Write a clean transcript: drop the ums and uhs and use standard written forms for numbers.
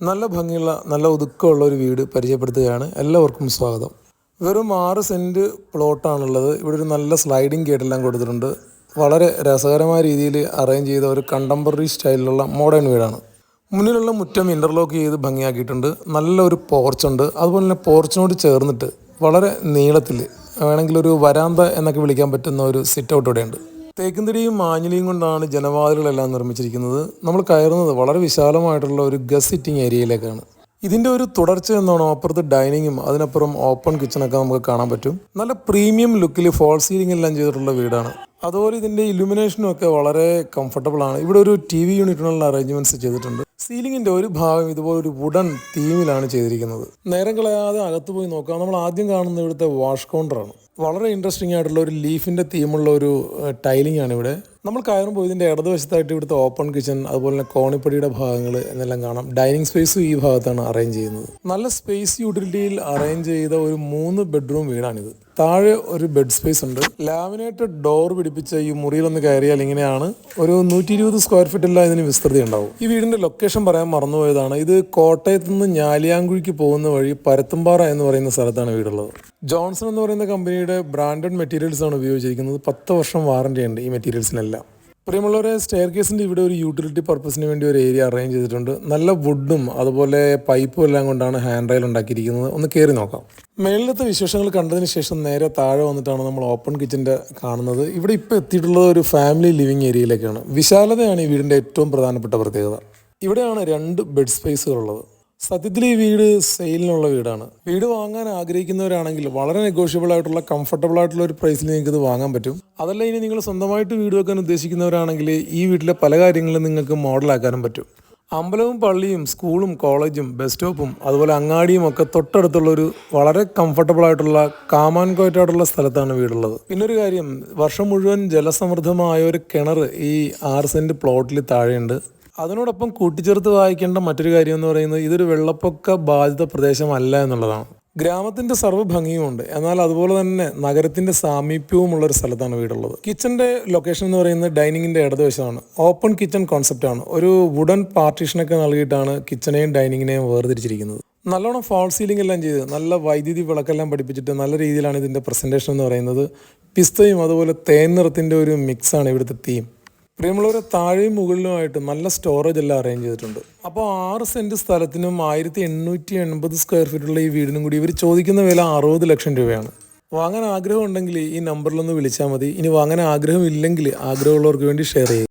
നല്ല ഭംഗിയുള്ള നല്ല ഒതുക്കമുള്ള ഒരു വീട് പരിചയപ്പെടുത്തുകയാണ്. എല്ലാവർക്കും സ്വാഗതം. വെറും 6 സെൻറ്റ് പ്ലോട്ടാണുള്ളത്. ഇവിടെ ഒരു നല്ല സ്ലൈഡിങ് ഗേറ്റെല്ലാം കൊടുത്തിട്ടുണ്ട്. വളരെ രസകരമായ രീതിയിൽ അറേഞ്ച് ചെയ്ത ഒരു കണ്ടംപററി സ്റ്റൈലിലുള്ള മോഡേൺ വീടാണ്. മുന്നിലുള്ള മുറ്റം ഇൻ്റർലോക്ക് ചെയ്ത് ഭംഗിയാക്കിയിട്ടുണ്ട്. നല്ലൊരു പോർച്ചുണ്ട്. അതുപോലെ തന്നെ പോർച്ചിനോട് ചേർന്നിട്ട് വളരെ നീളത്തിൽ വേണമെങ്കിൽ ഒരു വരാന്ത എന്നൊക്കെ വിളിക്കാൻ പറ്റുന്ന ഒരു സിറ്റ് ഔട്ട് ഇവിടെയുണ്ട്. തേക്കുംതടിയും മാഞ്ഞിലിയും കൊണ്ടാണ് ജനവാതിലുകളെല്ലാം നിർമ്മിച്ചിരിക്കുന്നത്. നമ്മൾ കയറുന്നത് വളരെ വിശാലമായിട്ടുള്ള ഒരു ഗസ്റ്റ് സിറ്റിംഗ് ഏരിയയിലേക്കാണ്. ഇതിൻ്റെ ഒരു തുടർച്ച എന്നാണോ, അപ്പുറത്ത് ഡൈനിങ്ങും അതിനപ്പുറം ഓപ്പൺ കിച്ചണൊക്കെ നമുക്ക് കാണാൻ പറ്റും. നല്ല പ്രീമിയം ലുക്കിൽ ഫോൾ സീലിംഗ് എല്ലാം ചെയ്തിട്ടുള്ള വീടാണ്. അതുപോലെ ഇതിൻ്റെ ഇലുമിനേഷനും ഒക്കെ വളരെ കംഫർട്ടബിൾ ആണ്. ഇവിടെ ഒരു TV യൂണിറ്റിനുള്ള അറേഞ്ച്മെൻറ്റ്സ് ചെയ്തിട്ടുണ്ട്. സീലിംഗിൻ്റെ ഒരു ഭാഗം ഇതുപോലെ ഒരു വുഡൻ തീമിലാണ് ചെയ്തിരിക്കുന്നത്. നേരം കളയാതെ അകത്ത് പോയി നോക്കാം. നമ്മൾ ആദ്യം കാണുന്നത് ഇവിടുത്തെ വാഷ് കൗണ്ടറാണ്. വളരെ ഇൻട്രസ്റ്റിംഗ് ആയിട്ടുള്ള ഒരു ലീഫിൻ്റെ തീമുള്ള ഒരു ടൈലിംഗ് ആണ് ഇവിടെ. നമ്മൾ കയറുമ്പോൾ ഇതിൻ്റെ ഇടതുവശത്തായിട്ട് ഇവിടുത്തെ ഓപ്പൺ കിച്ചൺ, അതുപോലെ തന്നെ കോണിപ്പടിയുടെ ഭാഗങ്ങൾ എന്നെല്ലാം കാണാം. ഡൈനിങ് സ്പേസും ഈ ഭാഗത്താണ് അറേഞ്ച് ചെയ്യുന്നത്. നല്ല സ്പേസ് യൂട്ടിലിറ്റിയിൽ അറേഞ്ച് ചെയ്ത ഒരു 3 ബെഡ്റൂം വീടാണിത്. താഴെ ഒരു ബെഡ് സ്പേസ് ഉണ്ട്. ലാമിനേറ്റഡ് ഡോർ പിടിപ്പിച്ച ഈ മുറിയിലൊന്ന് കയറിയാൽ ഇങ്ങനെയാണ്. ഒരു 120 സ്ക്വയർ ഫീറ്റല്ല ഇതിന് വിസ്തൃതി ഉണ്ടാവും. ഈ വീടിൻ്റെ ലൊക്കേഷൻ പറയാൻ മറന്നുപോയതാണ്. ഇത് കോട്ടയത്ത് നിന്ന് ഞാലിയാങ്കുഴിക്ക് പോകുന്ന വഴി പരത്തുംപാറ എന്ന് പറയുന്ന സ്ഥലത്താണ് വീടുള്ളത്. ജോൺസൺ എന്ന് പറയുന്ന കമ്പനിയുടെ ബ്രാൻഡഡ് മെറ്റീരിയൽസ് ആണ് ഉപയോഗിച്ചിരിക്കുന്നത്. 10 വർഷം വാറണ്ടി ഉണ്ട് ഈ മെറ്റീരിയൽസിനെല്ലാം. പ്രിയമുള്ളവരെ, സ്റ്റെയർ കേസിൻ്റെ ഇവിടെ ഒരു യൂട്ടിലിറ്റി പർപ്പസിന് വേണ്ടി ഒരു ഏരിയ അറേഞ്ച് ചെയ്തിട്ടുണ്ട്. നല്ല വുഡും അതുപോലെ പൈപ്പും എല്ലാം കൊണ്ടാണ് ഹാൻഡ് റെയിൽ ഉണ്ടാക്കിയിരിക്കുന്നത്. ഒന്ന് കയറി നോക്കാം. മേളിലത്തെ വിശേഷങ്ങൾ കണ്ടതിന് ശേഷം നേരെ താഴെ വന്നിട്ടാണ് നമ്മൾ ഓപ്പൺ കിച്ചൻ്റെ കാണുന്നത്. ഇവിടെ ഇപ്പോൾ എത്തിയിട്ടുള്ളത് ഒരു ഫാമിലി ലിവിങ് ഏരിയയിലേക്കാണ്. വിശാലതയാണ് ഈ വീടിൻ്റെ ഏറ്റവും പ്രധാനപ്പെട്ട പ്രത്യേകത. ഇവിടെയാണ് 2 ബെഡ് സ്പേസുകളുള്ളത്. സത്യത്തിൽ ഈ വീട് സെയിലിനുള്ള വീടാണ്. വീട് വാങ്ങാൻ ആഗ്രഹിക്കുന്നവരാണെങ്കിൽ വളരെ നെഗോഷ്യബിൾ ആയിട്ടുള്ള കംഫർട്ടബിൾ ആയിട്ടുള്ള ഒരു പ്രൈസിൽ നിങ്ങൾക്ക് ഇത് വാങ്ങാൻ പറ്റും. അതല്ല, ഇനി നിങ്ങൾ സ്വന്തമായിട്ട് വീട് വെക്കാൻ ഉദ്ദേശിക്കുന്നവരാണെങ്കിൽ ഈ വീട്ടിലെ പല കാര്യങ്ങളും നിങ്ങൾക്ക് മോഡലാക്കാനും പറ്റും. അമ്പലവും പള്ളിയും സ്കൂളും കോളേജും ബസ് സ്റ്റോപ്പും അതുപോലെ അങ്ങാടിയും ഒക്കെ തൊട്ടടുത്തുള്ളൊരു വളരെ കംഫർട്ടബിൾ ആയിട്ടുള്ള കാം ആൻഡ് ക്വയറ്റ് ആയിട്ടുള്ള സ്ഥലത്താണ് വീടുള്ളത്. പിന്നൊരു കാര്യം, വർഷം മുഴുവൻ ജലസമൃദ്ധമായ ഒരു കിണർ ഈ 6 സെൻറ്റ് പ്ലോട്ടിൽ താഴെയുണ്ട്. അതിനോടൊപ്പം കൂട്ടിച്ചേർത്ത് വായിക്കേണ്ട മറ്റൊരു കാര്യം എന്ന് പറയുന്നത് ഇതൊരു വെള്ളപ്പൊക്ക ബാധിത പ്രദേശമല്ല എന്നുള്ളതാണ്. ഗ്രാമത്തിൻ്റെ സർവ്വഭംഗിയുമുണ്ട്, എന്നാൽ അതുപോലെ തന്നെ നഗരത്തിൻ്റെ സാമീപ്യവുമുള്ളൊരു സ്ഥലത്താണ് വീടുള്ളത്. കിച്ചൻ്റെ ലൊക്കേഷൻ എന്ന് പറയുന്നത് ഡൈനിങ്ങിൻ്റെ ഇടതുവശമാണ്. Open kitchen കോൺസെപ്റ്റാണ്. ഒരു വുഡൻ പാർട്ടീഷനൊക്കെ നൽകിയിട്ടാണ് കിച്ചനെയും ഡൈനിങ്ങിനെയും വേർതിരിച്ചിരിക്കുന്നത്. നല്ലോണം ഫോൾ സീലിംഗ് എല്ലാം ചെയ്ത് നല്ല വൈദ്യുതി വിളക്കെല്ലാം പഠിപ്പിച്ചിട്ട് നല്ല രീതിയിലാണ് ഇതിൻ്റെ പ്രസൻറ്റേഷൻ എന്ന് പറയുന്നത്. പിസ്തയും അതുപോലെ തേൻ നിറത്തിൻ്റെ ഒരു മിക്സാണ് ഇവിടുത്തെ തീം. പ്രിയമുള്ളവരെ, താഴെയും മുകളിലുമായിട്ട് നല്ല സ്റ്റോറേജ് എല്ലാം അറേഞ്ച് ചെയ്തിട്ടുണ്ട്. അപ്പോൾ 6 സെൻറ്റ് സ്ഥലത്തിനും 1880 സ്ക്വയർ ഫീറ്റുള്ള ഈ വീടിനും കൂടി ഇവർ ചോദിക്കുന്ന വില 60 ലക്ഷം രൂപയാണ്. വാങ്ങാൻ ആഗ്രഹം ഉണ്ടെങ്കിൽ ഈ നമ്പറിലൊന്ന് വിളിച്ചാൽ മതി. ഇനി വാങ്ങാൻ ആഗ്രഹമില്ലെങ്കിൽ ആഗ്രഹമുള്ളവർക്ക് വേണ്ടി ഷെയർ ചെയ്യും.